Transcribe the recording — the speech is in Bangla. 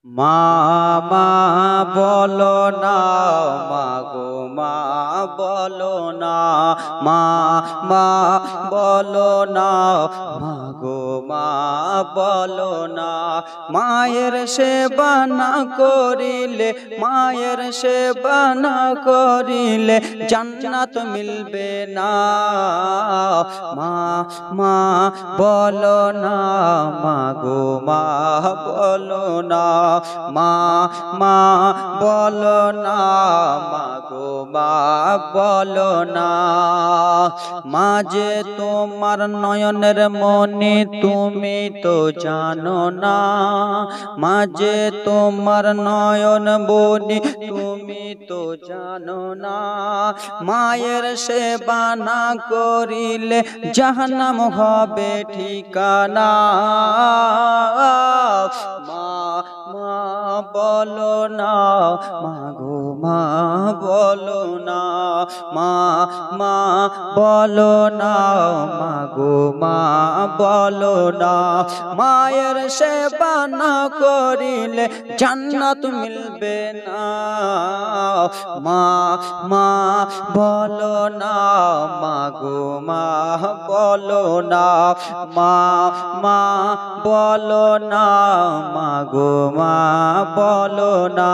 মা মা বলো না, মাগো মা বলো না, মা মা বলো না, মাগো মা বলো না। মায়ের সেবা না করিলে, মায়ের সেবা না করিলে জান্নাত মিলবে না। মা মা বলো না, মাগো মা বলো না, মা মা বলো না, মাগো মা বলো না। মা যে তোমার নয়নের মনি তুমি তো জানো না, মা যে তোমার নয়ন মনি তুমি তো জানো না। মায়ের সেবা না করিলে জাহান্নাম হবে ঠিকানা। মা মা বলো না, মাগো মা বলো না, মা মা বলো না, মাগো মা বলো না। মায়ের সেবা না করিলে জান্নাত মিলবে না। মা মা বলো না, মাগো মা বলো না, মা মা বলো না, মাগো মা বলো না।